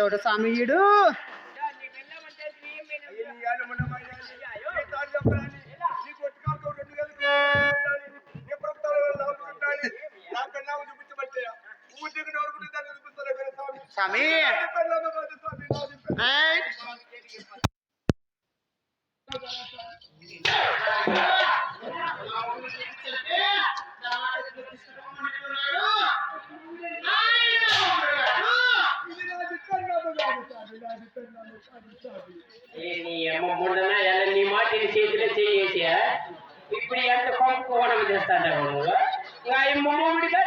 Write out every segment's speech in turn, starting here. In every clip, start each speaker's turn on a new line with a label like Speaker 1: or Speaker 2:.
Speaker 1: ఎవడు సామీయుడు స్వామి
Speaker 2: నీ మాటిని చేతిలో చేసి ఇప్పుడు ఎంత పంపుకోవడం చేస్తాను నువ్వు మమ్మడిగా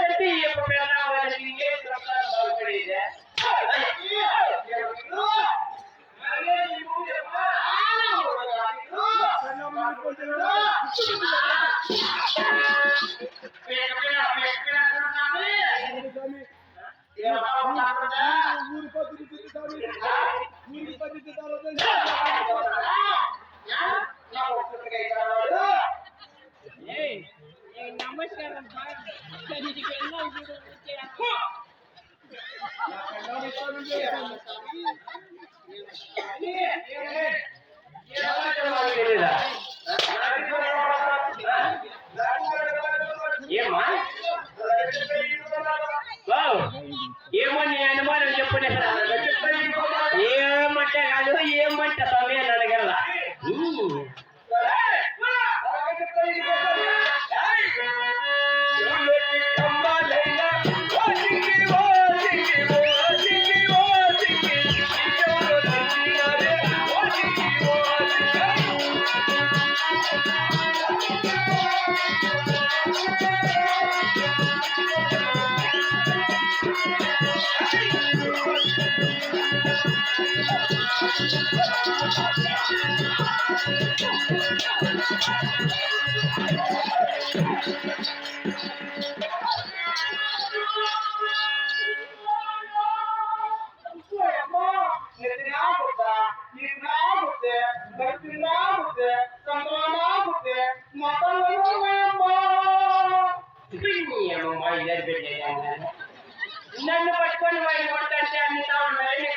Speaker 3: నమస్కారం
Speaker 2: ఏమా ఏమని అనుమానం చెప్పండి ఏమంటే కాదు ఏమంటే సమయాన్ని అడగల నన్ను పట్టుకొని వాడి కొట్టంటే అన్ని తావున్నాయి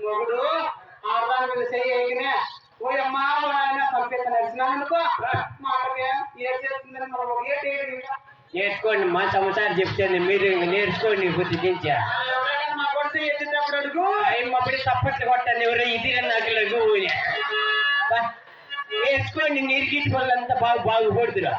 Speaker 2: మొగుడు ఆడదాని మీద చెయ్యనే ఓయమ్మా పంపిస్తా నడిచినానుకో మాటకే ఏం చేస్తుందని నేర్చుకోండి మా సంసారం చెప్తాను మీరు నేర్చుకోండి బుద్ధి దించా మా కొడితే ఎత్తినప్పుడు అడుగు అప్పుడు తప్పట్లు కొట్టాను ఎవరో ఇది నాకు నేర్చుకోండి నీరుగిట్టి వాళ్ళంతా బాగుపడుతురా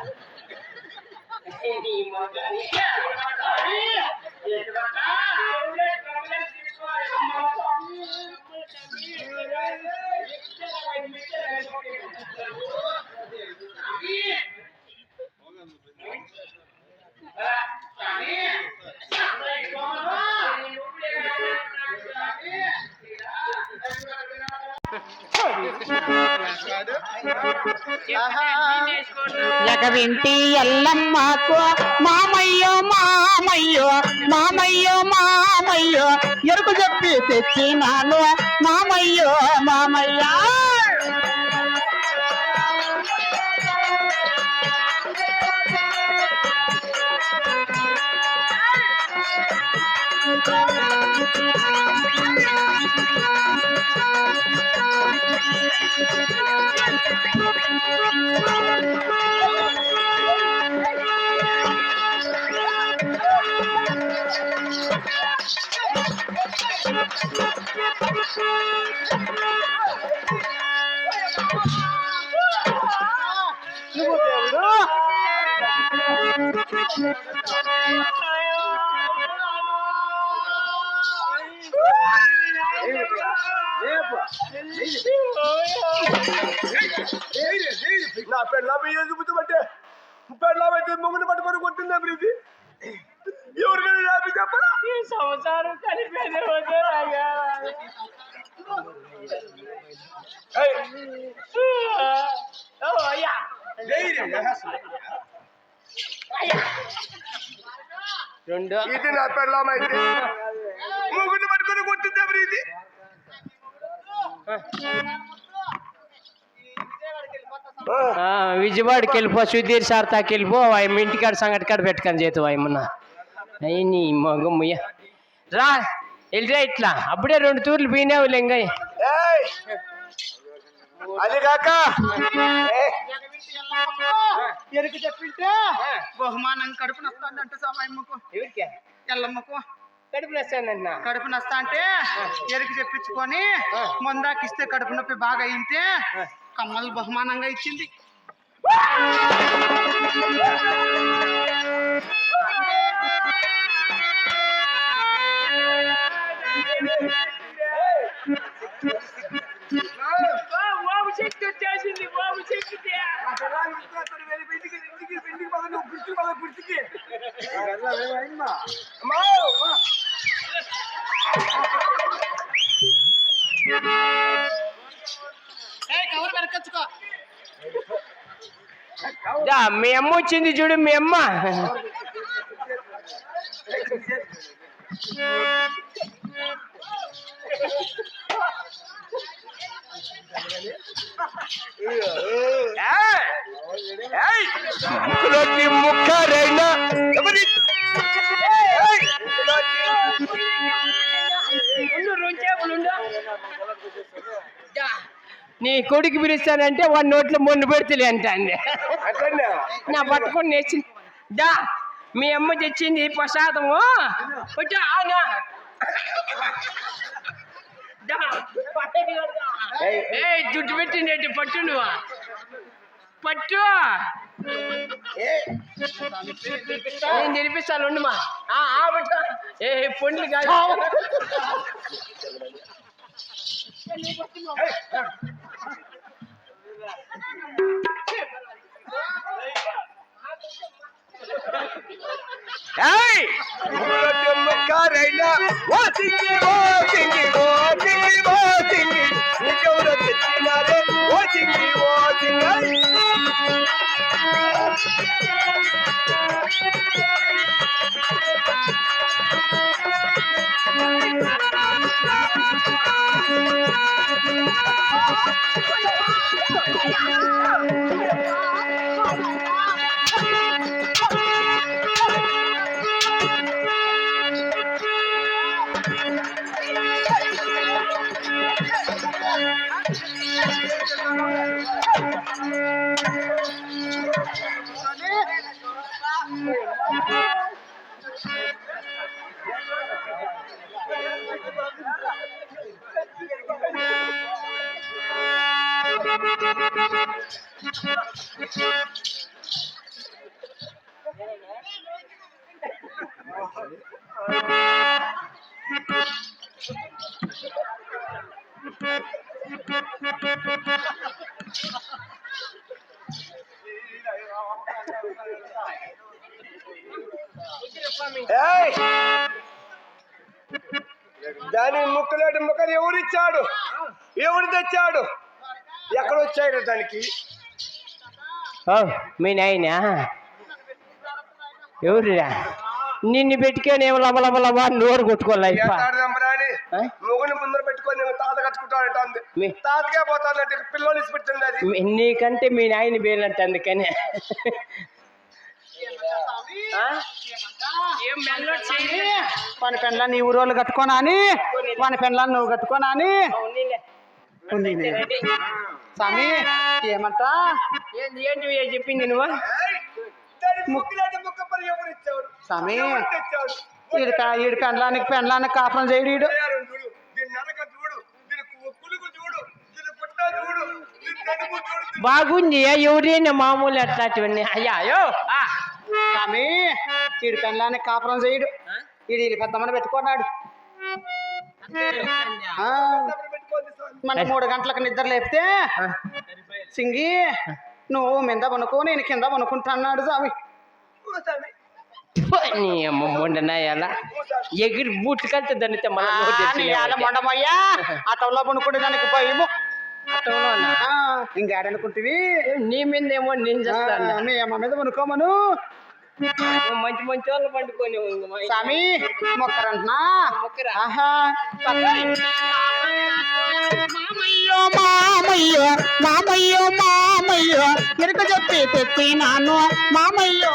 Speaker 3: జగవింటి ఎల్లమ్మకు మామయ్యో మామయ్యో మామయ్యో మామయ్యో ఎరుకు చెప్పి తెచ్చినాను మామయ్యో మామయ్య
Speaker 4: నా పెళ్ళ ఎందుకు పెళ్ళ మొగుని పట్టుకొని కొట్టిందా ప్రీతి ఎవరికైనా యాపి చెప్పరా
Speaker 2: ఈ సంసారం కలిపేది వద్దు రాజా. ఓ అయ్యా రెండు
Speaker 4: ఇది నా పెళ్ళమైతే మొగుని పట్టుకొని కొట్టిందా ప్రీతి
Speaker 2: విజయవాడకి వెళ్ళిపో సుధీర్ సార్తాకి వెళ్ళిపో ఆయన ఇంటికాడ సంగటి కాడ పెట్టుకొని చేతు ఏమన్నా అయ్యి నీ మగమ్మయ్య రా వెళ్ళిరా ఇట్లా అప్పుడే 2 తూర్లు పోయినావు లింగయ్య.
Speaker 4: అది కాక
Speaker 1: ఎరుకు చెప్పింటే బహుమానం కడుపు నస్తాంటే సామాయమ్మకు
Speaker 2: ఎవరికే
Speaker 1: ఎల్లమ్మకు
Speaker 2: కడుపు నస్తానన్నా
Speaker 1: కడుపు నస్తా అంటే ఎరుకు చెప్పించుకొని ముందాకిస్తే కడుపు నొప్పి బాగా అయింటే కమ్మలు బహుమానంగా ఇచ్చింది.
Speaker 2: బాబు చెట్టు వచ్చేసింది బాబు చెట్టు
Speaker 1: కవర్ వెనకొచ్చుకో.
Speaker 2: మీ అమ్మ వచ్చింది చూడు మీ అమ్మ
Speaker 4: ముక్కరైనా
Speaker 2: నీ కొడుకు పిలుస్తానంటే వాడి నోట్లో మొండు పెడతలే అంటే నా పట్టుకొని నేర్చి దా మీ అమ్మ తెచ్చింది ప్రసాదము జుట్టు పెట్టిండేటి పట్టు నువ్వు పట్టు నేను తెలిపిస్తాను ఉండమా పట్టు ఏ పొండ్లు కాదు
Speaker 4: ముక్కరైనా నీకెవరో తెచ్చినారే దాని ముక్కలేటి ముక్కలు ఎవరిచ్చాడు ఎవరు తెచ్చాడు ఎక్కడ వచ్చాడు దానికి
Speaker 2: మీ నాయన ఎవరురా నిన్ను పెట్టుకొని ఏమో లబలబలబా నోరు కొట్టుకోవాలి
Speaker 4: మొగుని ముందర పెట్టుకొని తాత కట్టుకుంటాడు తాతకే పోతానంటే పిల్లలు పెట్టింది అది
Speaker 2: నీకంటే మీ నాయన బేలంటే అందుకని
Speaker 1: మన పెండ్లాన్ని ఈ ఊరోళ్ళు కట్టుకోనా అని మన పెండ్లాన్ని నువ్వు కట్టుకోనా అని స్వామి ఏమంటా
Speaker 2: ఏంటి చెప్పింది నువ్వు
Speaker 1: స్వామి ఈడు పెండ్లానికి కాపురం చేయడు
Speaker 2: బాగుంది ఎవరైనా మామూలు అట్లాంటివన్నీ అయ్యాయో
Speaker 1: స్వామి ఈడు పెండ్లానికి కాపురం చేయడు ఈడు పెద్దమ్మని పెట్టుకున్నాడు మన 3 గంటలకు నిద్ర లేపితే సింగి నువ్వు మీద పనుకో నేను కింద పనుకుంటా అన్నాడు స్వామి
Speaker 4: స్వామి
Speaker 2: నీ అమ్మ మొండనా ఎలా ఎగిరి బూట్లు కలితే దాన్ని
Speaker 1: మొండమయ్యా అటంలో పనుకునే దానికి భయము ఇంకేడనుకుంటువి
Speaker 2: నీ మీద ఏమో నేను చేస్తాను
Speaker 1: మీ అమ్మ మీద పనుకోమను
Speaker 2: మంచి మంచి వాళ్ళు పండుకొని
Speaker 1: స్వామి మొక్కరంటున్నా
Speaker 2: మొక్కరా
Speaker 1: ఆహా
Speaker 3: మామయ్యో మామయ్యో మామయ్యో మామయ్యో ఎరుక చెప్పి తెచ్చినాను మామయ్యో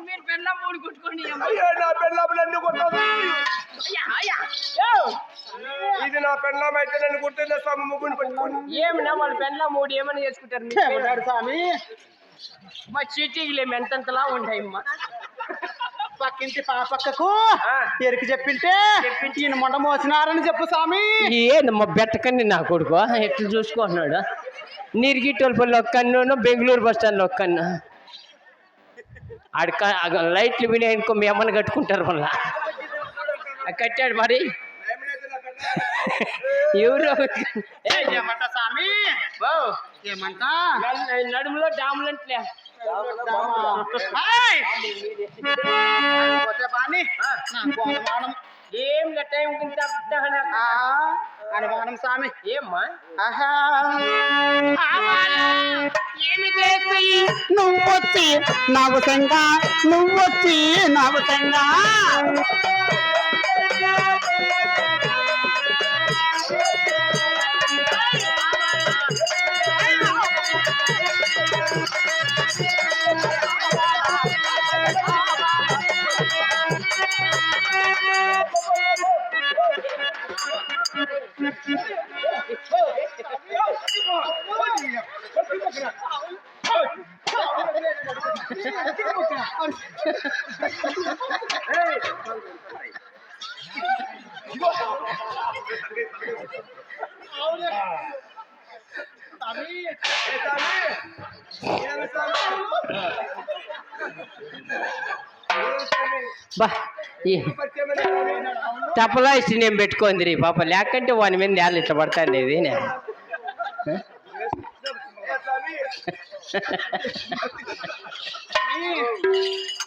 Speaker 2: మీరు పెళ్ళ మూడు కుట్టుకోండి
Speaker 4: అయ్యో నా పెళ్ళాము నన్ను కొట్టాలి ఇది నా పెళ్ళాం అయితే నన్ను గుర్తుందా స్వామి ముగ్గుని పెట్టుకోండి
Speaker 2: ఏమన్నా వాళ్ళ పెళ్ళ మూడు ఏమన్నా చేసుకుంటారు
Speaker 1: స్వామి
Speaker 2: మా చీటీలు ఎంతలా ఉంటాయి అమ్మా
Speaker 1: పక్కింటి పక్కకు ఎరికి చెప్పింటే ఈయన మొండ మోసినారని చెప్పు స్వామి
Speaker 2: ఏందమ్మా బెట్టకండి నా కొడుకు ఎట్లా చూసుకుంటున్నాడు నీరుగిట్టోళ్ళపల్లి ఒక్కన్ను బెంగళూరు బస్ స్టాండ్లో ఒక్కన్ను ఆడ లైట్లు వినాయనుకో మీ అమ్మని కట్టుకుంటారు మళ్ళా కట్టాడు మరి ఎవరు
Speaker 1: ఏమంట స్వామి ఏమంట
Speaker 2: నడుములో డాములంట్లే
Speaker 1: బాని
Speaker 2: ఏం టైం
Speaker 1: అనుమానం స్వామి
Speaker 2: ఏమ్మా
Speaker 1: ఆహా
Speaker 3: ఏమి చేసి నువ్వొచ్చి నవసంగా నువ్వొచ్చి నవసంగా
Speaker 2: బా తప్పలా ఇష్ట నేను పెట్టుకోండి పాప లేకంటే వాని మీద నేళ్ళు ఇట్లా పడతాండి ఇది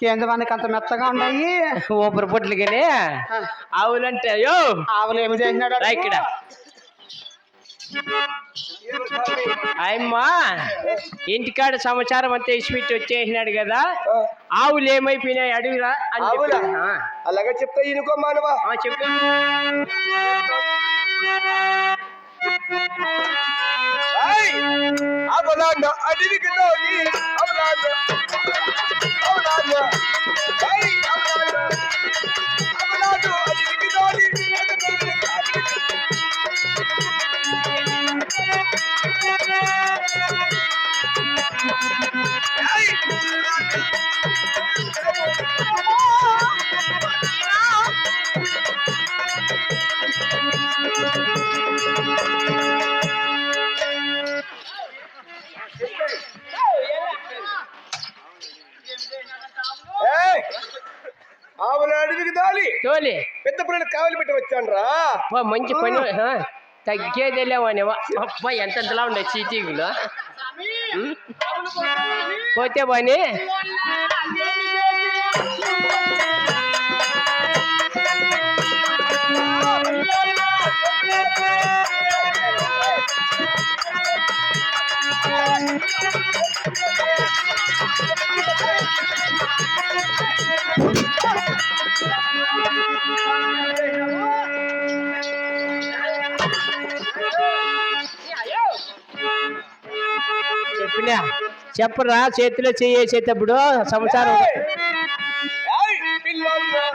Speaker 1: ఏంది మనకి అంత మెత్తగా ఉన్నాయి
Speaker 2: ఊపిరి పొట్లు కానీ ఆవులంటే అయ్యో
Speaker 1: ఆవులు ఏమి చేసినాడు
Speaker 2: రా ఇక్కడ అమ్మా ఇంటికాడ సమాచారం అంతా ఇసిపెట్టి వచ్చేసినాడు కదా ఆవులు ఏమైపోయినాయి అడుగురా అని
Speaker 4: ఆవులా?
Speaker 2: చెప్పి.
Speaker 4: అలాగే చెప్తా ఈయనకో మానవా
Speaker 2: చెప్పు
Speaker 4: అవలాండ అడివికి తోని అవలాండ అవలాండ అవలాండ అవలాండ అడివికి తోని ఆవుల అడివికి దాలి
Speaker 2: తోలి
Speaker 4: పెద్ద పిల్లలు కావలి పెట్టి వచ్చాను రా
Speaker 2: మంచి పని తగ్గేదేలేవని అబ్బా ఎంతలా ఉండే చీటీగులు పోతే పని చెప్పినా చెప్పరా చేతిలో చేసేటప్పుడు సంసారం
Speaker 4: పిల్లలు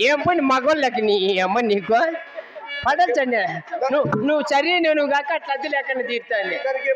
Speaker 2: ఏం పని మగోళ్ళకి నీ అమ్మ నీకు పడచ్చండి నువ్వు సరే నువ్వు కాక అట్లా అద్దె లేకుండా తీరుతాను
Speaker 4: ఇద్దరికి